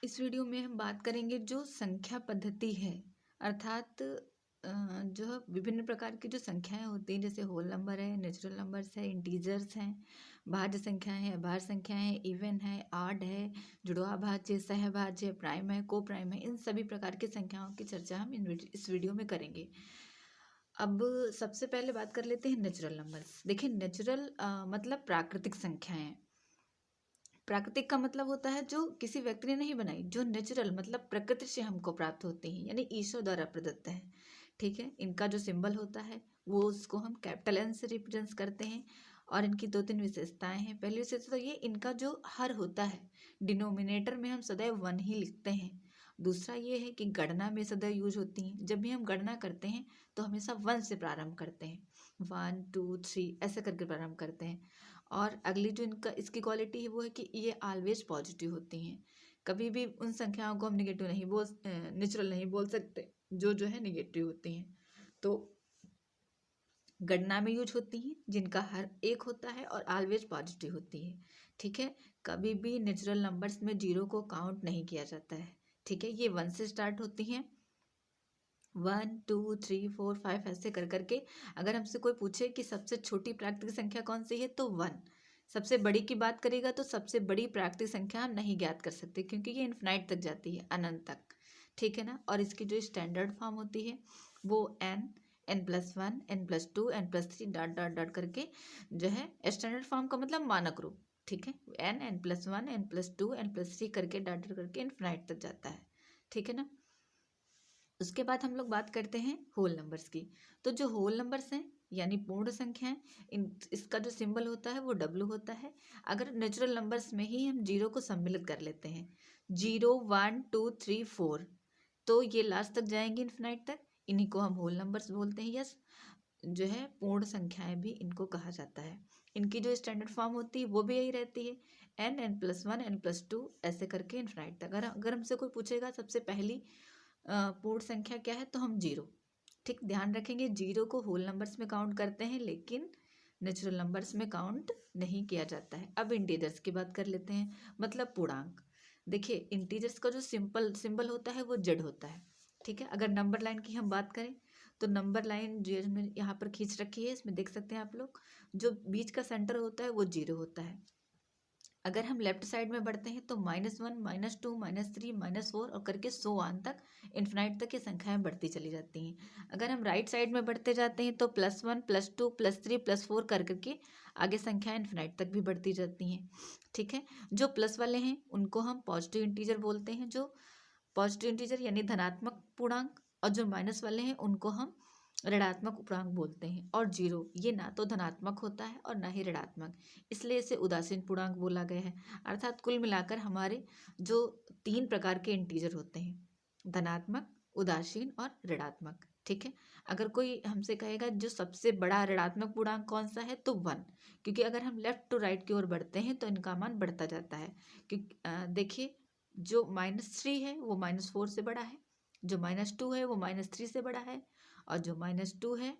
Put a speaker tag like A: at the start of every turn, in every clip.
A: इस वीडियो में हम बात करेंगे जो संख्या पद्धति है, अर्थात जो विभिन्न प्रकार की जो संख्याएं होती हैं, जैसे होल नंबर है, नेचुरल नंबर्स है, इंटीजर्स हैं, भाज्य संख्याएं हैं, अभाज्य संख्याएं हैं, इवन है, आड है, जुड़वा भाज्य, सहभाज्य, प्राइम है, को प्राइम है, इन सभी प्रकार की संख्याओं की चर्चा हम इस वीडियो में करेंगे। अब सबसे पहले बात कर लेते हैं नेचुरल नंबर्स। देखिए, नेचुरल मतलब प्राकृतिक संख्याएं। प्राकृतिक का मतलब होता है जो किसी व्यक्ति ने नहीं बनाई, जो नेचुरल मतलब प्रकृति से हमको प्राप्त होती हैं, यानी ईश्वर द्वारा प्रदत्त है। ठीक है, इनका जो सिंबल होता है वो उसको हम कैपिटल एन से रिप्रेजेंट करते हैं। और इनकी दो तीन विशेषताएं हैं। पहली विशेषता ये, इनका जो हर होता है डिनोमिनेटर में हम सदैव वन ही लिखते हैं। दूसरा ये है कि गणना में सदैव यूज होती हैं। जब भी हम गणना करते हैं तो हमेशा वन से प्रारंभ करते हैं, 1 2 3 ऐसे करके प्रारंभ करते हैं। और अगली जो इनका इसकी क्वालिटी है वो है कि ये ऑलवेज पॉजिटिव होती हैं। कभी भी उन संख्याओं को हम निगेटिव नहीं बोल नेचुरल नहीं बोल सकते जो है निगेटिव होती हैं। तो गणना में यूज होती हैं, जिनका हर एक होता है और ऑलवेज पॉजिटिव होती है। ठीक है, कभी भी नेचुरल नंबर्स में जीरो को काउंट नहीं किया जाता है। ठीक है, ये 1 से स्टार्ट होती हैं, 1 2 3 4 5 ऐसे कर करके। अगर हमसे कोई पूछे कि सबसे छोटी प्राकृतिक संख्या कौन सी है तो 1। सबसे बड़ी की बात करेगा तो सबसे बड़ी प्राकृतिक संख्या हम नहीं ज्ञात कर सकते, क्योंकि ये इन्फिनाइट तक जाती है, अनंत तक। ठीक है ना। और इसकी जो स्टैंडर्ड फॉर्म होती है वो n+1 n+2 n+3 dot dot dot करके जो है स्टैंडर्ड फॉर्म का मतलब मानक रूप। ठीक है, n+1 n+2 n+3 करके डॉट डॉट करके इन्फिनाइट तक जाता है। ठीक है ना। उसके बाद हम लोग बात करते हैं होल नंबर्स की। तो जो होल नंबर्स हैं यानी पूर्ण संख्याएं, इन इसका जो सिंबल होता है वो डब्लू होता है। अगर नेचुरल नंबर्स में ही हम जीरो को सम्मिलित कर लेते हैं, 0 1 2 3 4, तो ये लास्ट तक जाएंगे इन्फिनाइट तक। इन्हीं को हम होल नंबर्स बोलते हैं, यस जो है पूर्ण संख्याएं भी इनको कहा जाता है। इनकी जो स्टैंडर्ड फॉर्म होती है वो भी यही रहती है, n+1 n+2 ऐसे करके इन्फिनाइट तक। अगर हमसे कोई पूछेगा सबसे पहली पूर्ण संख्या क्या है तो हम जीरो। ठीक, ध्यान रखेंगे जीरो को होल नंबर्स में काउंट करते हैं, लेकिन नेचुरल नंबर्स में काउंट नहीं किया जाता है। अब इंटीजर्स की बात कर लेते हैं, मतलब पूर्णांक। देखिए, इंटीजर्स का जो सिंपल सिंबल होता है वो जेड होता है। ठीक है, अगर नंबर लाइन की हम बात करें तो नंबर लाइन जो हमने यहाँ पर खींच रखी है, इसमें देख सकते हैं आप लोग, जो बीच का सेंटर होता है वो जीरो होता है। अगर हम लेफ्ट साइड में बढ़ते हैं तो -1 -2 -3 -4 और करके 100 तक इन्फिनाइट तक ये संख्याएं बढ़ती चली जाती हैं। अगर हम राइट साइड में बढ़ते जाते हैं तो +1 +2 +3 +4 कर करके आगे संख्याएं इन्फिनाइट तक भी बढ़ती जाती हैं। ठीक है, जो प्लस वाले हैं उनको हम पॉजिटिव इंटीजर बोलते हैं, जो पॉजिटिव इंटीजर यानी धनात्मक पूर्णांक। और जो माइनस वाले हैं उनको हम ऋणात्मक पूर्णांक बोलते हैं। और जीरो ये ना तो धनात्मक होता है और ना ही ऋणात्मक, इसलिए इसे उदासीन पूर्णांक बोला गया है। अर्थात कुल मिलाकर हमारे जो 3 प्रकार के इंटीजर होते हैं, धनात्मक, उदासीन और ऋणात्मक। ठीक है, अगर कोई हमसे कहेगा जो सबसे बड़ा ऋणात्मक पूर्णांक कौन सा है तो 1, क्योंकि अगर हम लेफ्ट टू राइट की ओर बढ़ते हैं तो इनका मान बढ़ता जाता है। क्योंकि देखिए, जो -3 है वो -4 से बड़ा है, जो -2 है वो -3 से बड़ा है, और जो -2 है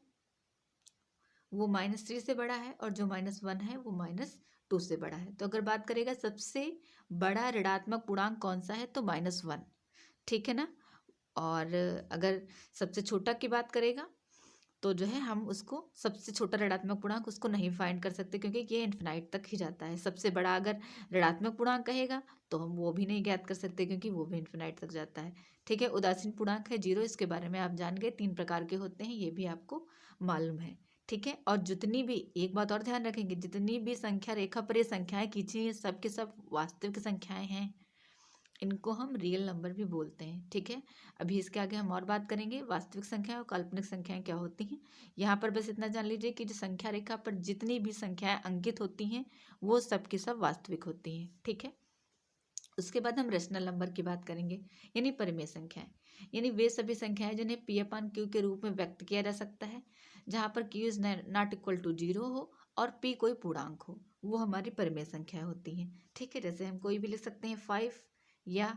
A: वो -3 से बड़ा है, और जो -1 है वो -2 से बड़ा है। तो अगर बात करेगा सबसे बड़ा ऋणात्मक पूर्णांक कौन सा है तो -1। ठीक है ना। और अगर सबसे छोटा की बात करेगा तो जो है हम उसको सबसे छोटा ऋणात्मक पूर्णांक उसको नहीं फाइंड कर सकते, क्योंकि ये इन्फिनाइट तक ही जाता है। सबसे बड़ा अगर ऋणात्मक पूर्णांक कहेगा तो हम वो भी नहीं ज्ञात कर सकते, क्योंकि वो भी इन्फिनाइट तक जाता है। ठीक है, उदासीन पूर्णांक है जीरो, इसके बारे में आप जान गए, 3 प्रकार के होते हैं, ये भी आपको मालूम है। ठीक है, और जितनी भी, एक बात और ध्यान रखेंगे, जितनी भी संख्या रेखा पर ये संख्याएं खींची हैं सब के सब वास्तविक संख्याएं हैं, इनको हम रियल नंबर भी बोलते हैं। ठीक है, अभी इसके आगे हम और बात करेंगे वास्तविक संख्या और काल्पनिक संख्याएं क्या होती हैं। यहाँ पर बस इतना जान लीजिए कि जो संख्या रेखा पर जितनी भी संख्याएं अंकित होती हैं वो सब की सब वास्तविक होती हैं। ठीक है, उसके बाद हम रेशनल नंबर की बात करेंगे, यानी परिमेय संख्याएं, यानी वे सभी संख्याएं जिन्हें P/Q के रूप में व्यक्त किया जा सकता है, जहाँ पर Q is not equal to 0 हो और P कोई पूर्णांक हो, वो हमारी परिमेय संख्याएं होती हैं। ठीक है, जैसे हम कोई भी लिख सकते हैं 5 या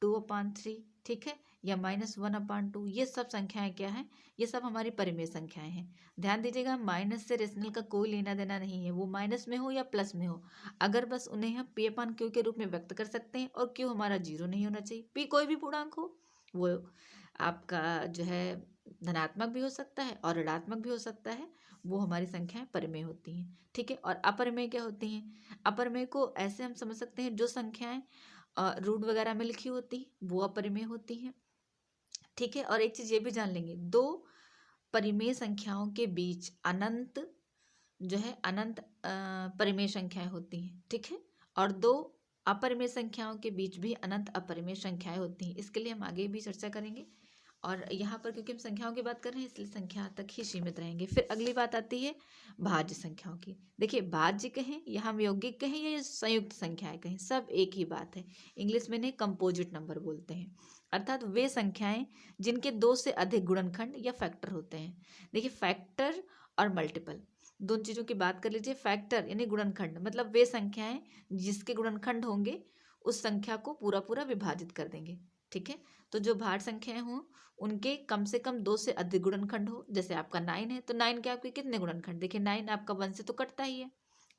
A: 2/3। ठीक है, या -1/2, ये सब संख्याएं क्या हैं? ये सब हमारी परिमेय संख्याएं हैं। ध्यान दीजिएगा, माइनस से रेशनल का कोई लेना देना नहीं है, वो माइनस में हो या प्लस में हो, अगर बस उन्हें हम P/Q के रूप में व्यक्त कर सकते हैं और Q हमारा 0 नहीं होना चाहिए। P कोई भी पूर्णांक हो, वो आपका जो है धनात्मक भी हो सकता है और ऋणात्मक भी हो सकता है, वो हमारी संख्याएं परिमेय होती हैं। ठीक है, और अपरिमेय क्या होती हैं? अपरिमेय को ऐसे हम समझ सकते हैं, जो संख्याएं रूट वगैरह में लिखी होती हैं वो अपरिमेय होती हैं। ठीक है, और एक चीज ये भी जान लेंगे, दो परिमेय संख्याओं के बीच अनंत जो है अनंत परिमेय संख्याएं होती हैं। ठीक है, और दो अपरिमेय संख्याओं के बीच भी अनंत अपरिमेय संख्याएं होती हैं। इसके लिए हम आगे भी चर्चा करेंगे, और यहाँ पर क्योंकि हम संख्याओं की बात कर रहे हैं इसलिए संख्या तक ही सीमित रहेंगे। फिर अगली बात आती है भाज्य संख्याओं की। देखिए, भाज्य कहें या हम यौगिक कहें या ये संयुक्त संख्याएं कहें, सब एक ही बात है। इंग्लिश में इन्हें कंपोजिट नंबर बोलते हैं, अर्थात वे संख्याएं जिनके 2 से अधिक गुणनखंड या फैक्टर होते हैं। देखिए, फैक्टर और मल्टीपल दोनों चीज़ों की बात कर लीजिए। फैक्टर यानी गुणनखंड, मतलब वे संख्याएं जिसके गुणनखंड होंगे उस संख्या को पूरा पूरा विभाजित कर देंगे। ठीक है, तो जो भाज्य संख्याएं हों उनके कम से कम 2 से अधिक गुणनखंड हो। जैसे आपका 9 है तो 9 के आपके कितने गुणनखंड? देखिए, 9 आपका 1 से तो कटता ही है।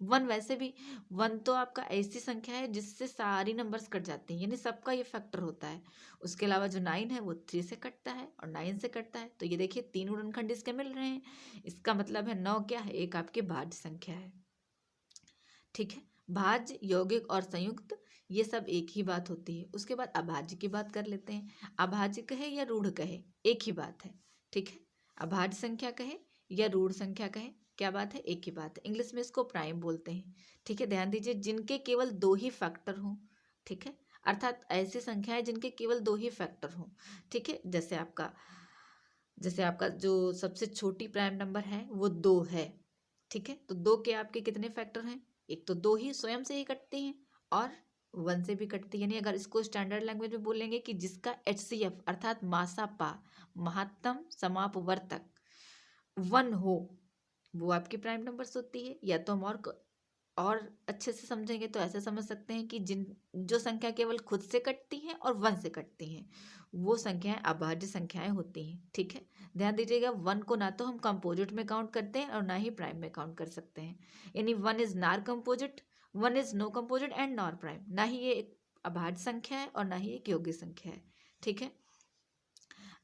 A: 1 वैसे भी 1 तो आपका ऐसी संख्या है जिससे सारी नंबर्स कट जाती हैं, यानी सबका ये फैक्टर होता है। उसके अलावा जो 9 है वो 3 से कटता है और 9 से कटता है, तो ये देखिए 3 गुणनखंड इसके मिल रहे हैं। इसका मतलब है 9 क्या है? एक आपकी भाज्य संख्या है। ठीक है, भाज्य, यौगिक और संयुक्त ये सब एक ही बात होती है। उसके बाद अभाज्य की बात कर लेते हैं। अभाज्य कहे या रूढ़ कहे, एक ही बात है। ठीक है, अभाज्य संख्या कहे या रूढ़ संख्या कहे, क्या बात है? एक ही बात है। इंग्लिश में इसको प्राइम बोलते हैं। ठीक है, ध्यान दीजिए, जिनके केवल 2 ही फैक्टर हों। ठीक है, अर्थात ऐसी संख्याएं जिनके केवल 2 ही फैक्टर हों। ठीक है, जैसे आपका जो सबसे छोटी प्राइम नंबर है वो 2 है। ठीक है, तो 2 के आपके कितने फैक्टर हैं? एक तो 2 ही स्वयं से ही कटती हैं और 1 से भी कटती है। यानी अगर इसको स्टैंडर्ड लैंग्वेज में बोलेंगे कि जिसका HCF अर्थात मासापा, महत्तम समापवर्तक 1 हो, वो आपकी प्राइम नंबर्स होती है। या तो हम और अच्छे से समझेंगे तो ऐसे समझ सकते हैं कि जो संख्या केवल खुद से कटती हैं और 1 से कटती हैं, वो संख्याएं अभाज्य संख्याएं होती हैं। ठीक है, ध्यान दीजिएगा, 1 को ना तो हम कंपोजिट में काउंट करते हैं और ना ही प्राइम में काउंट कर सकते हैं। यानी 1 is nor composite, 1 is no composite and nor prime. ना ही ये एक अभाज्य संख्या है और ना ही एक योग्य संख्या है। ठीक है,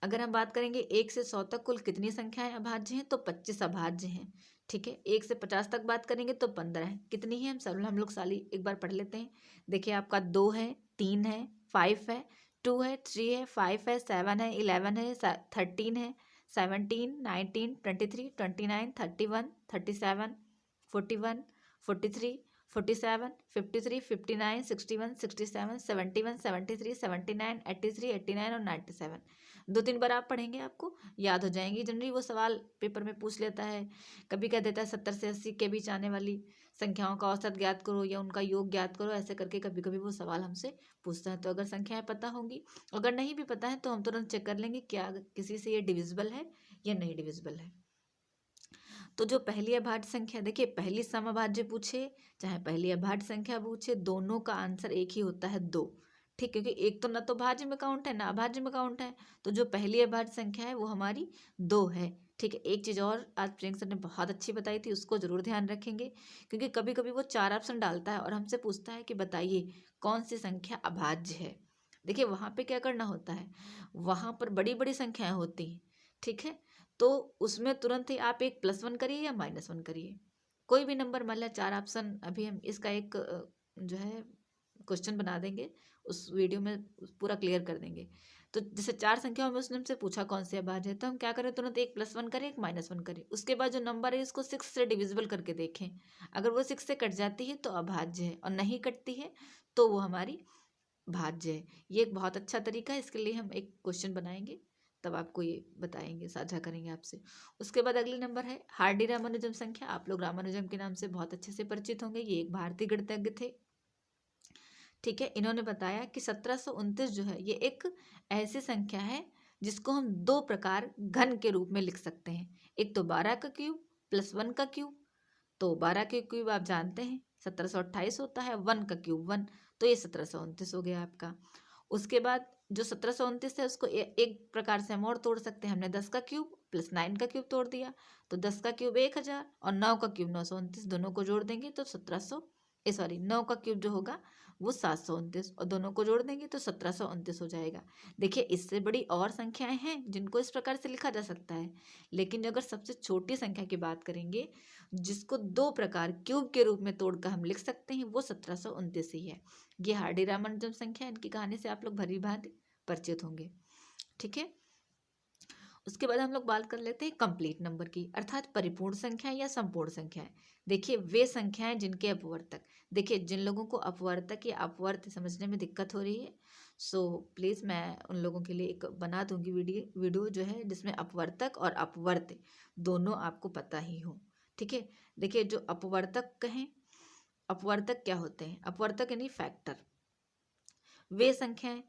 A: अगर हम बात करेंगे 1 से 100 तक कुल कितनी संख्याएं अभाज्य हैं, तो 25 अभाज्य हैं। ठीक है, 1 से 50 तक बात करेंगे तो 15 है। कितनी है हम लोग साली एक बार पढ़ लेते हैं। देखिए, आपका 2 है, 3 है, 5 है, 2 है, 3 है, 5 है, 7 है, 11 है, 13 है, 17, 19, 23, 29, 31, 37, 41, 43, 47, 53, 59, 61, 67, 71, 73, 79, 83, 89 और 97। 2-3 बार आप पढ़ेंगे आपको याद हो जाएंगी। जनरली वो सवाल पेपर में पूछ लेता है, कभी कह देता है 70 से 80 के बीच आने वाली संख्याओं का औसत ज्ञात करो या उनका योग ज्ञात करो, ऐसे करके कभी कभी वो सवाल हमसे पूछता है। तो अगर संख्याएं पता होंगी, अगर नहीं भी पता है तो हम तुरंत चेक कर लेंगे क्या किसी से ये डिविजिबल है या नहीं डिविजिबल है। तो जो पहली अभाज्य संख्या, देखिए पहली समअभाज्य पूछे चाहे पहली अभाज्य संख्या पूछे, दोनों का आंसर एक ही होता है 2। ठीक, क्योंकि एक तो ना तो भाज्य में काउंट है ना अभाज्य में काउंट है, तो जो पहली अभाज्य संख्या है वो हमारी 2 है। ठीक है, एक चीज़ और आज प्रियंका सर ने बहुत अच्छी बताई थी, उसको जरूर ध्यान रखेंगे, क्योंकि कभी कभी वो 4 ऑप्शन डालता है और हमसे पूछता है कि बताइए कौन सी संख्या अभाज्य है। देखिए, वहाँ पे क्या करना होता है, वहाँ पर बड़ी बड़ी संख्याएं होती हैं। ठीक है, तो उसमें तुरंत ही आप एक +1 करिए या -1 करिए, कोई भी नंबर, मान लिया 4 ऑप्शन। अभी हम इसका एक जो है क्वेश्चन बना देंगे, उस वीडियो में पूरा क्लियर कर देंगे। तो जैसे 4 संख्याओं में उसने हमसे पूछा कौन सी अभाज्य है, तो हम क्या करें, तुरंत एक +1 करें, एक -1 करें। उसके बाद जो नंबर है इसको 6 से डिविजिबल करके देखें। अगर वो 6 से कट जाती है तो अभाज्य है, और नहीं कटती है तो वो हमारी भाज्य है। ये एक बहुत अच्छा तरीका है, इसके लिए हम एक क्वेश्चन बनाएंगे, तब आपको ये बताएंगे, साझा करेंगे आपसे। उसके बाद अगले नंबर है हार्डी रामानुजम संख्या। आप लोग रामानुजम के नाम से बहुत अच्छे से परिचित होंगे, ये एक भारतीय गणितज्ञ थे। ठीक है, इन्होंने बताया कि 1729 जो है ये एक ऐसी संख्या है जिसको हम 2 प्रकार घन के रूप में लिख सकते हैं। एक तो 12 का क्यूब +1 का क्यूब, तो 12 के क्यूब आप जानते हैं 1728 होता है, 1 का क्यूब 1, तो ये 1729 हो गया आपका। उसके बाद जो 1729 है उसको एक प्रकार से हम और तोड़ सकते हैं। हमने 10 का क्यूब प्लस 9 का क्यूब तोड़ दिया, तो 10 का क्यूब 1000 और 9 का क्यूब 929, दोनों को जोड़ देंगे तो 9 का क्यूब जो होगा वो 729 और दोनों को जोड़ देंगे तो 1729 हो जाएगा। देखिए इससे बड़ी और संख्याएं हैं जिनको इस प्रकार से लिखा जा सकता है, लेकिन अगर सबसे छोटी संख्या की बात करेंगे जिसको दो प्रकार क्यूब के रूप में तोड़कर हम लिख सकते हैं वो 1729 ही है। ये हार्डी रामानुजम संख्या है, इनकी कहानी से आप लोग भली भांति परिचित होंगे। ठीक है, उसके बाद हम लोग बात कर लेते हैं कंप्लीट नंबर की, अर्थात परिपूर्ण संख्या या संपूर्ण संख्याएं। देखिए वे संख्याएं जिनके अपवर्तक, देखिए जिन लोगों को अपवर्तक या अपवर्त समझने में दिक्कत हो रही है सो प्लीज़ मैं उन लोगों के लिए एक बना दूंगी वीडियो जो है जिसमें अपवर्तक और अपवर्त दोनों आपको पता ही हो। ठीक है, देखिए जो अपवर्तक कहें, अपवर्तक क्या होते हैं? अपवर्तक यानी फैक्टर, वे संख्याएं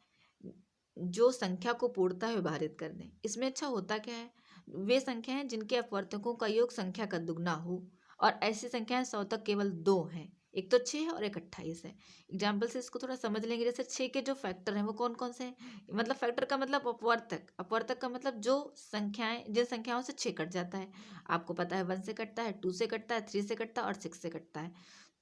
A: जो संख्या को पूर्णतः विभाजित कर दें। इसमें अच्छा होता क्या है, वे संख्याएं जिनके अपवर्तकों का योग संख्या का दुगना हो, और ऐसी संख्याएं 100 तक केवल दो हैं, एक तो 6 है और एक 28 है। एग्जाम्पल से इसको थोड़ा समझ लेंगे, जैसे 6 के जो फैक्टर हैं वो कौन कौन से हैं, मतलब फैक्टर का मतलब अपवर्तक, अपवर्तक का मतलब जो संख्याएं जिन संख्याओं से 6 कट जाता है। आपको पता है 1 से कटता है, 2 से कटता है, 3 से कटता है और 6 से कटता है।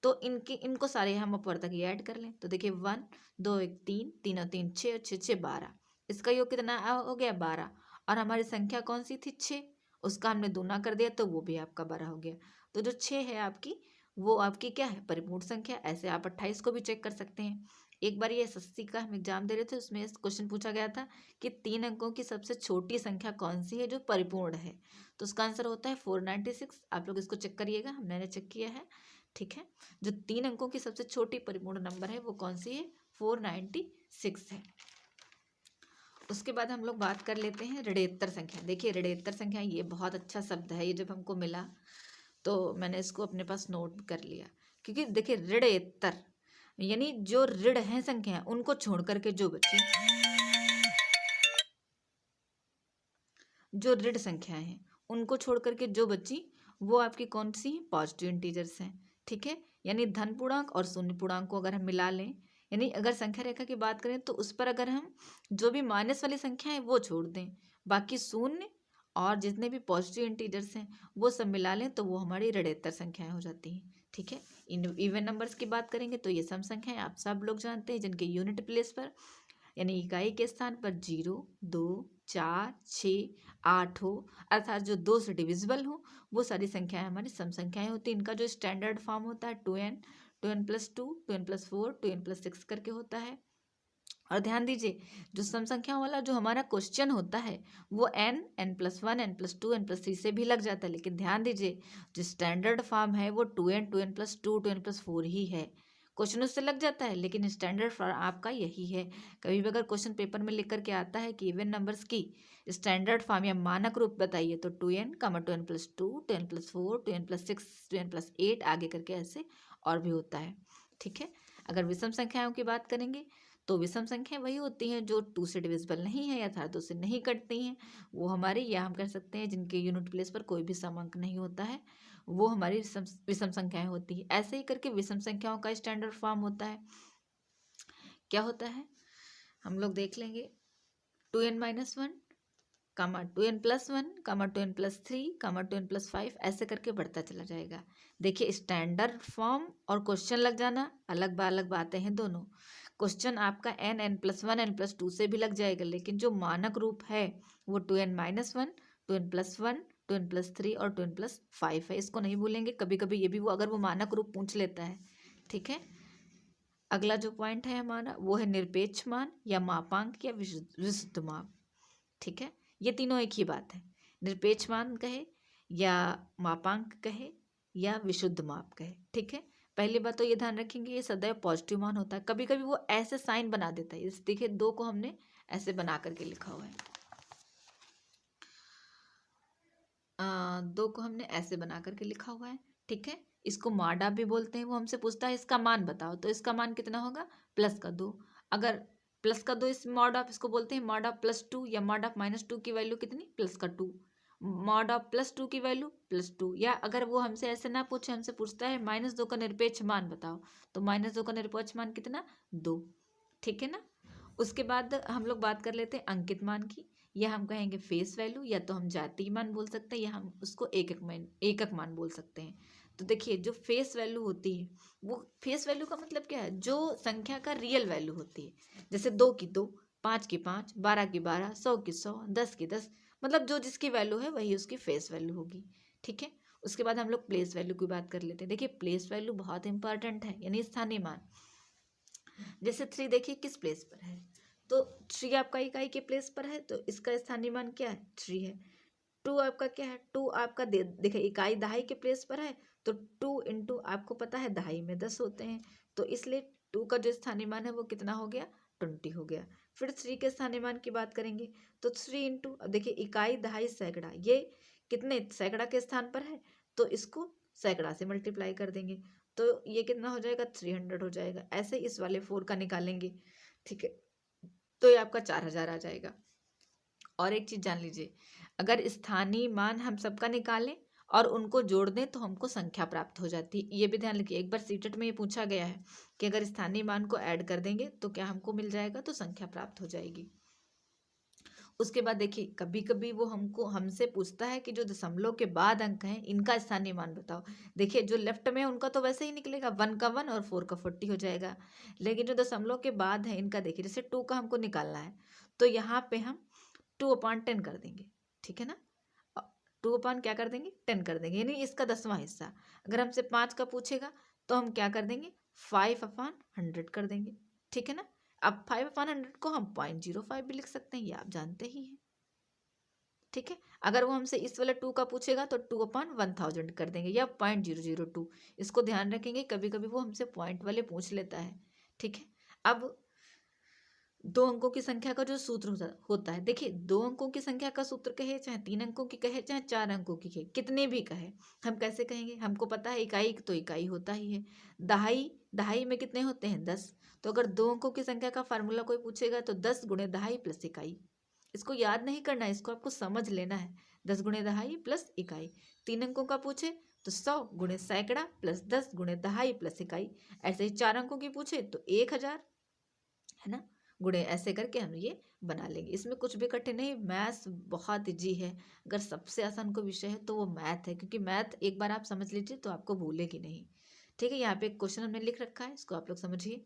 A: तो इनको सारे हम अपवर्तक ये ऐड कर लें तो देखिए 1 2 1 3, 3 और 3 6 और 6 6 12, इसका योग कितना हो गया 12, और हमारी संख्या कौन सी थी 6, उसका हमने दूना कर दिया तो वो भी आपका 12 हो गया। तो जो 6 है आपकी वो आपकी क्या है, परिपूर्ण संख्या। ऐसे आप 28 को भी चेक कर सकते हैं। एक बार ये एसएससी का हम एग्जाम दे रहे थे, उसमें क्वेश्चन पूछा गया था कि 3 अंकों की सबसे छोटी संख्या कौन सी है जो परिपूर्ण है, तो उसका आंसर होता है 496। आप लोग इसको चेक करिएगा, मैंने चेक किया है। ठीक है, जो 3 अंकों की सबसे छोटी परिपूर्ण नंबर है वो कौन सी है, 496 है। उसके बाद हम लोग बात कर लेते हैं ऋणेतर संख्या। देखिए ऋणेतर संख्या ये बहुत अच्छा शब्द है, ये जब हमको मिला तो मैंने इसको अपने पास नोट कर लिया, क्योंकि देखिए ऋणेतर यानी जो ऋण है संख्या उनको छोड़ करके जो बची, जो ऋण संख्याएं हैं उनको छोड़ करके जो बची वो आपकी कौन सी पॉजिटिव इंटीजर्स हैं। ठीक है, यानी धन पूर्णांक और शून्य पूर्णांक को अगर हम मिला लें, यानी अगर संख्या रेखा की बात करें तो उस पर अगर हम जो भी माइनस वाली संख्या है वो छोड़ दें, बाकी शून्य और जितने भी पॉजिटिव इंटीजर्स हैं वो सब मिला लें तो वो हमारी ऋणेतर संख्याएं हो जाती हैं। ठीक है, इन इवन नंबर्स की बात करेंगे तो ये सम संख्याएं आप सब लोग जानते हैं जिनके यूनिट प्लेस पर यानी इकाई के स्थान पर 0 2 4 6 8 हो, अर्थात जो 2 से डिविजिबल हो वो सारी संख्याएं हमारी सम संख्याएं होती हैं। इनका जो स्टैंडर्ड फॉर्म होता है 2n, 2n+2, 2n+4, 2n+6 करके होता है। और ध्यान दीजिए जो सम संख्याओं वाला जो हमारा क्वेश्चन होता है वो n, n+1, n+2, n+3 से भी लग जाता है, लेकिन ध्यान दीजिए जो स्टैंडर्ड फॉर्म है वो 2n, 2n+2, 2n+4 ही है। क्वेश्चन उससे लग जाता है लेकिन स्टैंडर्ड फॉर्म आपका यही है। कभी भी अगर क्वेश्चन पेपर में लिख करके आता है कि इवन नंबर्स की स्टैंडर्ड फॉर्म या मानक रूप बताइए तो 2n, 2n+2, 2n+4, 2n+6, 2n+8 आगे करके ऐसे और भी होता है। ठीक है, अगर विषम संख्याओं की बात करेंगे तो विषम संख्या वही होती हैं जो 2 से डिविजिबल नहीं है अर्थात 2 से नहीं कटती हैं, वो हमारी, या हम कह सकते हैं जिनके यूनिट प्लेस पर कोई भी सम अंक नहीं होता है, वो हमारी विषम संख्याएं होती है। ऐसे ही करके विषम संख्याओं का स्टैंडर्ड फॉर्म होता है, क्या होता है हम लोग देख लेंगे, 2n-1 कामा 2n+1 कामा 2n+3 कामा 2n+5 ऐसे करके बढ़ता चला जाएगा। देखिए स्टैंडर्ड फॉर्म और क्वेश्चन लग जाना अलग बातें हैं दोनों। क्वेश्चन आपका n+1 n+2 से भी लग जाएगा, लेकिन जो मानक रूप है वो 2n-1, 2n+1, 2n+3 और 2n+5 है। इसको नहीं भूलेंगे, कभी कभी ये भी वो अगर वो मानक रूप पूछ लेता है। ठीक है, अगला जो पॉइंट है हमारा वो है निरपेक्ष मान या मापांक या विशुद्ध माप। ठीक है, ये तीनों एक ही बात है, निरपेक्ष मान कहे या मापांक कहे या विशुद्ध माप कहे। ठीक है, पहली बात तो ये ध्यान रखेंगे ये सदैव पॉजिटिव मान होता है। कभी कभी वो ऐसे साइन बना देता है, इस देखिए 2 को हमने ऐसे बना करके लिखा हुआ है, 2 को हमने ऐसे बना करके लिखा हुआ है। ठीक है, इसको माडा भी बोलते हैं। वो हमसे पूछता है इसका मान बताओ, तो इसका मान कितना होगा +2। अगर +2 इस मॉड ऑफ इसको बोलते हैं मॉड ऑफ +2 या मॉड ऑफ -2 की वैल्यू कितनी +2, मॉड ऑफ +2 की वैल्यू +2। या अगर वो हमसे ऐसे ना पूछे, हमसे पूछता है -2 का निरपेक्ष मान बताओ, तो -2 का निरपेक्ष मान कितना 2। ठीक है ना, उसके बाद हम लोग बात कर लेते हैं अंकित मान की, या हम कहेंगे फेस वैल्यू, या तो हम जातीय मान बोल सकते हैं, या हम उसको एकक मान बोल सकते हैं। तो देखिए जो फेस वैल्यू होती है, वो फेस वैल्यू का मतलब क्या है, जो संख्या का रियल वैल्यू होती है, जैसे 2 की 2, 5 की 5, 12 की 12, 100 की 100, 10 की 10, मतलब जो जिसकी वैल्यू है वही उसकी फेस वैल्यू होगी। ठीक है। उसके बाद हम लोग प्लेस वैल्यू की बात कर लेते हैं। देखिए प्लेस वैल्यू बहुत इंपॉर्टेंट है, यानी स्थानीय मान। जैसे 3 देखिए किस प्लेस पर है, तो 3 आपका इकाई के प्लेस पर है, तो इसका स्थानीय मान क्या है, 3 है। 2 आपका क्या है, 2 आपका देखिए इकाई दहाई के प्लेस पर है, तो 2 इंटू आपको पता है दहाई में 10 होते हैं, तो इसलिए 2 का जो स्थानीय मान है वो कितना हो गया, 20 हो गया। फिर 3 के स्थानीय मान की बात करेंगे, तो 3 इंटू, अब देखिए इकाई दहाई सैकड़ा, ये कितने सैकड़ा के स्थान पर है, तो इसको सैकड़ा से मल्टीप्लाई कर देंगे, तो ये कितना हो जाएगा, 300 हो जाएगा। ऐसे इस वाले 4 का निकालेंगे, ठीक है, तो ये आपका 4000 आ जाएगा। और एक चीज जान लीजिए, अगर स्थानीय मान हम सबका निकालें और उनको जोड़ दें तो हमको संख्या प्राप्त हो जाती है। ये भी ध्यान रखिए, एक बार सीटेट में ये पूछा गया है कि अगर स्थानीय मान को ऐड कर देंगे तो क्या हमको मिल जाएगा, तो संख्या प्राप्त हो जाएगी। उसके बाद देखिए कभी कभी वो हमसे पूछता है कि जो दशमलव के बाद अंक हैं इनका स्थानीय मान बताओ। देखिए जो लेफ्ट में है उनका तो वैसे ही निकलेगा, 1 का 1 और 4 का 40 हो जाएगा, लेकिन जो दशमलव के बाद है इनका देखिए, जैसे 2 का हमको निकालना है, तो यहाँ पे हम 2/10 कर देंगे, ठीक है ना। 2 क्या कर देंगे, 10 कर देंगे, यानी इसका 10वां हिस्सा। अगर हमसे 5 का पूछेगा तो हम क्या कर देंगे, 5/100 कर देंगे, ठीक है ना। अब 5/100 को हम 0.05 भी लिख सकते हैं, ये आप जानते ही हैं, ठीक है। अगर वो हमसे इस वाले 2 का पूछेगा तो 2/1000 कर देंगे, या 0.002। इसको ध्यान रखेंगे, कभी कभी वो हमसे पॉइंट वाले पूछ लेता है, ठीक है। अब 2 अंकों की संख्या का जो सूत्र होता है, देखिए 2 अंकों की संख्या का सूत्र कहे, चाहे 3 अंकों की कहे, चाहे 4 अंकों की कहे, कितने भी कहे, हम कैसे कहेंगे, हमको पता है इकाई तो इकाई होता ही है। दहाई, दहाई में कितने होते हैं, 10। तो अगर 2 अंकों की संख्या का फार्मूला कोई पूछेगा तो 10 गुणे दहाई प्लस इकाई। इसको याद नहीं करना है, इसको आपको समझ लेना है। 10 गुणे दहाई प्लस इकाई। 3 अंकों का पूछे तो 100 गुणे सैकड़ा प्लस 10 गुणे दहाई प्लस इकाई। ऐसे ही 4 अंकों की पूछे तो 1000, है ना, गुणे, ऐसे करके हम ये बना लेंगे। इसमें कुछ भी कठिन नहीं, मैथ्स बहुत इजी है। अगर सबसे आसान कोई विषय है तो वो मैथ है, क्योंकि मैथ एक बार आप समझ लीजिए तो आपको भूलेगी नहीं। ठीक है, यहाँ पे एक क्वेश्चन हमने लिख रखा है, इसको आप लोग समझिए।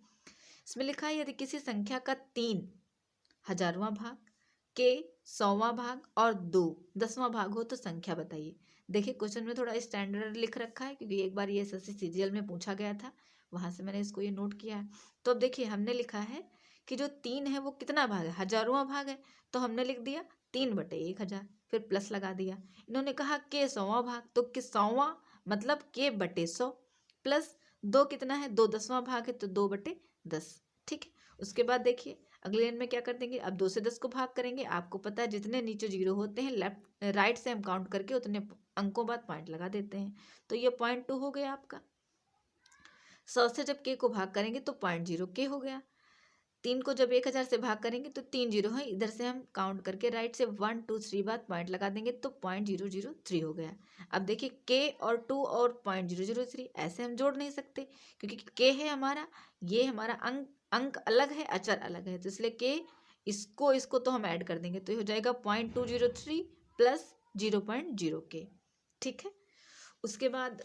A: इसमें लिखा है यदि किसी संख्या का 3 हजारवां भाग, के 100वां भाग और 2 10वां भाग हो तो संख्या बताइए। देखिए क्वेश्चन में थोड़ा स्टैंडर्ड लिख रखा है, क्योंकि एक बार ये एसएससी सीजीएल में पूछा गया था, वहां से मैंने इसको ये नोट किया है। तो अब देखिए हमने लिखा है कि जो 3 है वो कितना भाग है, हजारवां भाग है, तो हमने लिख दिया 3/1000, फिर प्लस लगा दिया। इन्होंने कहा के 100वां भाग, तो के 100वां मतलब के/100, प्लस 2 कितना है, 2 10वां भाग है, तो 2/10, ठीक है। उसके बाद देखिए अगले लाइन में क्या कर देंगे, अब 2 से 10 को भाग करेंगे, आपको पता है जितने नीचे जीरो होते हैं लेफ्ट राइट से हम काउंट करके उतने अंकों बाद पॉइंट लगा देते हैं, तो ये 0.2 हो गया आपका। 100 से जब के को भाग करेंगे तो 0.0 के हो गया। 3 को जब 1000 से भाग करेंगे तो 3 जीरो है, इधर से हम काउंट करके राइट से 1 2 3 बाद पॉइंट लगा देंगे तो 0.003 हो गया। अब देखिए के और 2 और 0.003 ऐसे हम जोड़ नहीं सकते, क्योंकि के है हमारा, ये हमारा अंक अंक अलग है, अचर अलग है, तो इसलिए के इसको इसको तो हम ऐड कर देंगे, तो ये हो जाएगा 0.203 प्लस 0.0 के, ठीक है। उसके बाद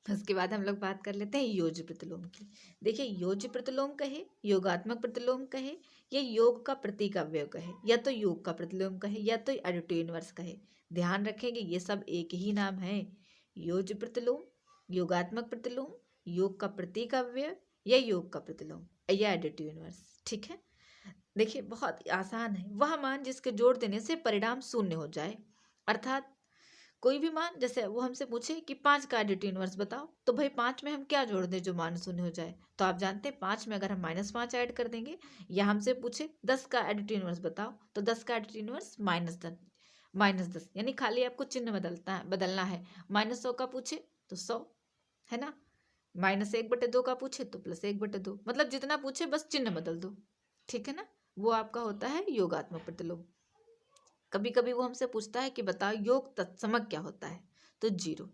A: उसके बाद हम लोग बात कर लेते हैं योज्य प्रतिलोम की। देखिए योज्य प्रतिलोम कहे, योगात्मक प्रतिलोम कहे, या योग का प्रतीक अवयव कहे, या तो योग का प्रतिलोम कहे, या तो एडिटिव इनवर्स कहे, ध्यान रखेंगे ये सब एक ही नाम है। योज्य प्रतिलोम, योगात्मक प्रतिलोम, योग का प्रतीक अवयव, या योग का प्रतिलोम, या एडिटिव इनवर्स, ठीक है। देखिए बहुत आसान है, वह मान जिसके जोड़ देने से परिणाम शून्य हो जाए, अर्थात कोई भी मान, जैसे वो हमसे पूछे कि 5 का एडिटिव इनवर्स बताओ, तो भाई 5 में हम क्या जोड़ दें जो मान शून्य हो जाए, तो आप जानते हैं 5 में अगर हम -5 ऐड कर देंगे, या हमसे पूछे 10 का एडिटिव इनवर्स बताओ, तो 10 का एडिटिव इनवर्स -10, यानी खाली आपको चिन्ह बदलना है। -100 का पूछे तो 100, है ना, -1/2 का पूछे तो +1/2, मतलब जितना पूछे बस चिन्ह बदल दो, ठीक है ना। वो आपका होता है योगात्मक प्रतिलोम। कभी कभी वो हमसे पूछता है कि बताओ योग तत्समक क्या होता है, तो 0,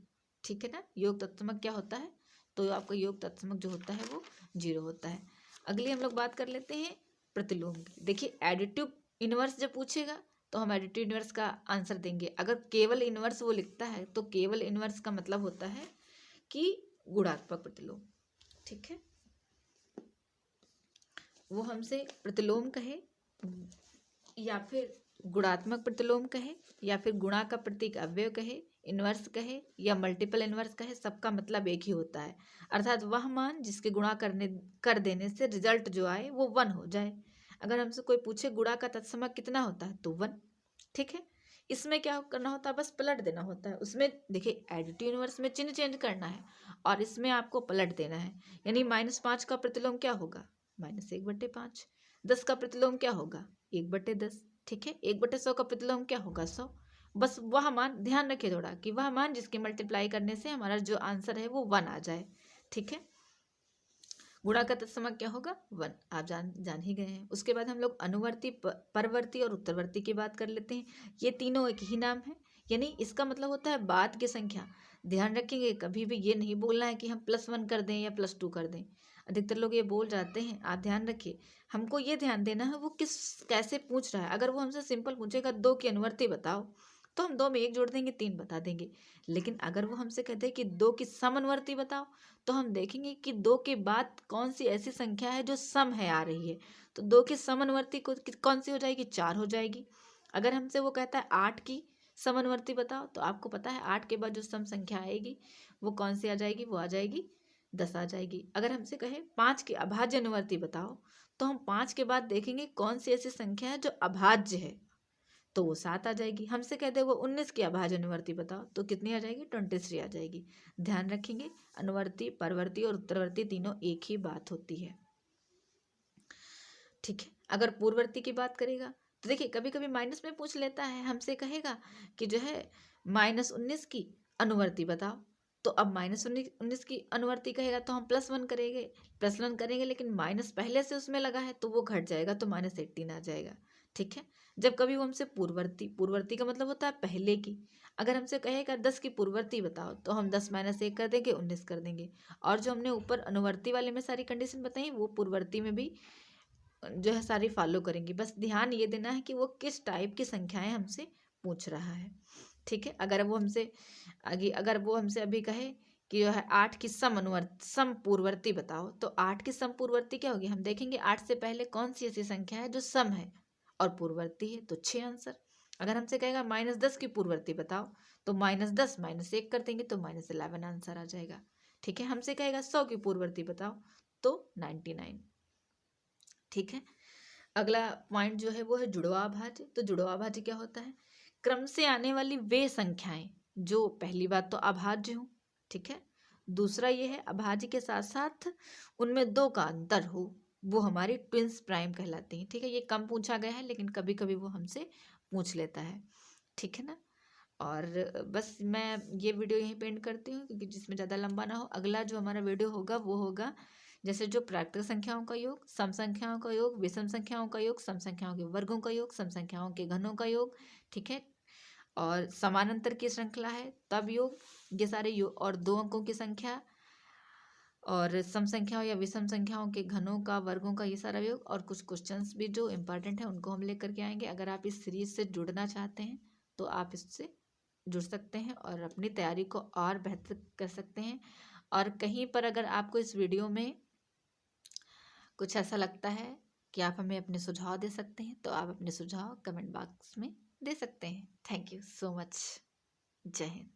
A: ठीक है ना। योग तत्समक क्या होता है, तो आपका योग तत्समक जो होता है वो 0 होता है। अगली हम लोग बात कर लेते हैं प्रतिलोम की। देखिए एडिटिव इनवर्स जब पूछेगा तो हम एडिटिव इनवर्स का आंसर देंगे। अगर केवल इनवर्स वो लिखता है तो केवल इनवर्स का मतलब होता है कि गुणात्मक प्रतिलोम। ठीक है, वो हमसे प्रतिलोम कहे या फिर गुणात्मक प्रतिलोम कहे या फिर गुणा का प्रतीक अव्यय कहे, इनवर्स कहे या मल्टीपल इनवर्स कहे, सबका मतलब एक ही होता है। अर्थात वह मान जिसके गुणा कर देने से रिजल्ट जो आए वो 1 हो जाए। अगर हमसे कोई पूछे गुणा का तत्समक कितना होता है तो 1। ठीक है, इसमें क्या करना होता है, बस पलट देना होता है। उसमें देखिए एडिटिव इनवर्स में चिन्ह चेंज करना है और इसमें आपको पलट देना है। यानी -5 का प्रतिलोम क्या होगा, -1/5। 10 का प्रतिलोम क्या होगा, 1/10। ठीक है, 1/100 का प्रतिलोम क्या होगा, 100। बस वह मान, ध्यान रखिए थोड़ा कि वह मान जिसके मल्टीप्लाई करने से हमारा जो आंसर है वो 1 आ जाए। ठीक है, गुणा का तत्समक क्या होगा, 1। आप जान ही गए हैं। उसके बाद हम लोग अनुवर्ती, परवर्ती और उत्तरवर्ती की बात कर लेते हैं। ये तीनों एक ही नाम है, यानी इसका मतलब होता है बाद की संख्या। ध्यान रखेंगे कभी भी ये नहीं बोलना है कि हम +1 कर दें या +2 कर दें। अधिकतर लोग ये बोल जाते हैं, आप ध्यान रखिए। हमको ये ध्यान देना है वो कैसे पूछ रहा है। अगर वो हमसे सिंपल पूछेगा 2 की अनुवर्ती बताओ, तो हम 2 में 1 जोड़ देंगे, 3 बता देंगे। लेकिन अगर वो हमसे कहते हैं कि 2 की समअनुवर्ती बताओ, तो हम देखेंगे कि 2 के बाद कौन सी ऐसी संख्या है जो सम है आ रही है। तो 2 की समअनुवर्ती कौन सी हो जाएगी, 4 हो जाएगी। अगर हमसे वो कहता है 8 की समअनुवर्ती बताओ, तो आपको पता है 8 के बाद जो सम संख्या आएगी वो कौन सी आ जाएगी, वो आ जाएगी 10 आ जाएगी। अगर हमसे कहे 5 की अभाज्य अनुवर्ती बताओ, तो हम 5 के बाद देखेंगे कौन सी ऐसी संख्या है जो अभाज्य है, तो वो 7 आ जाएगी। हमसे कहते हैं वो 19 की अभाज्य अनुवर्ती बताओ, तो कितनी आ जाएगी, 23 आ जाएगी। ध्यान रखेंगे अनुवर्ती, परवर्ती और उत्तरवर्ती तीनों एक ही बात होती है। ठीक है, अगर पूर्ववर्ती की बात करेगा तो देखिए कभी कभी माइनस में पूछ लेता है। हमसे कहेगा कि जो है -19 की अनुवर्ती बताओ, तो अब -19 की अनुवर्ती कहेगा तो हम +1 करेंगे, लेकिन माइनस पहले से उसमें लगा है तो वो घट जाएगा, तो -18 आ जाएगा। ठीक है, जब कभी वो हमसे पूर्ववर्ती का मतलब होता है पहले की। अगर हमसे कहेगा 10 की पूर्ववर्ती बताओ, तो हम 10 - 1 कर देंगे, 19 कर देंगे। और जो हमने ऊपर अनुवर्ती वाले में सारी कंडीशन बताई वो पूर्ववर्ती में भी जो है सारी फॉलो करेंगी। बस ध्यान ये देना है कि वो किस टाइप की संख्याएं हमसे पूछ रहा है। ठीक है, अगर वो हमसे अभी कहे कि जो है 8 की सम पूर्ववर्ती बताओ, तो 8 की सम पूर्ववर्ती क्या होगी, हम देखेंगे 8 से पहले कौन सी ऐसी संख्या है जो सम है और पूर्ववर्ती है, तो 6 आंसर। अगर हमसे कहेगा -10 की पूर्ववर्ती बताओ, तो -10 -1 कर देंगे, तो -11 आंसर आ जाएगा। ठीक है, हमसे कहेगा 100 की पूर्ववर्ती बताओ, तो 99। ठीक है, अगला पॉइंट जो है वो है जुड़वा भाज्य। तो जुड़वा भाज्य क्या होता है, क्रम से आने वाली वे संख्याएं जो, पहली बात तो अभाज्य हो। ठीक है, दूसरा ये है अभाज्य के साथ साथ उनमें 2 का अंतर हो, वो हमारी ट्विंस प्राइम कहलाती हैं। ठीक है, ये कम पूछा गया है लेकिन कभी कभी वो हमसे पूछ लेता है। ठीक है ना, और बस मैं ये वीडियो यहीं पे एंड करती हूँ क्योंकि जिसमें ज़्यादा लंबा ना हो। अगला जो हमारा वीडियो होगा वो होगा जैसे जो प्राकृतिक संख्याओं का योग, सम संख्याओं का योग, विषम संख्याओं का योग, सम संख्याओं के वर्गों का योग, सम संख्याओं के घनों का योग। ठीक है, और समानांतर की श्रृंखला है तब योग, ये सारे योग, और 2 अंकों की संख्या, और सम संख्याओं या विषम संख्याओं के घनों का, वर्गों का, ये सारा योग, और कुछ क्वेश्चंस भी जो इंपॉर्टेंट है उनको हम लेकर के आएंगे। अगर आप इस सीरीज से जुड़ना चाहते हैं तो आप इससे जुड़ सकते हैं और अपनी तैयारी को और बेहतर कर सकते हैं। और कहीं पर अगर आपको इस वीडियो में कुछ ऐसा लगता है कि आप हमें अपने सुझाव दे सकते हैं, तो आप अपने सुझाव कमेंट बॉक्स में दे सकते हैं। Thank you so much. जय हिंद।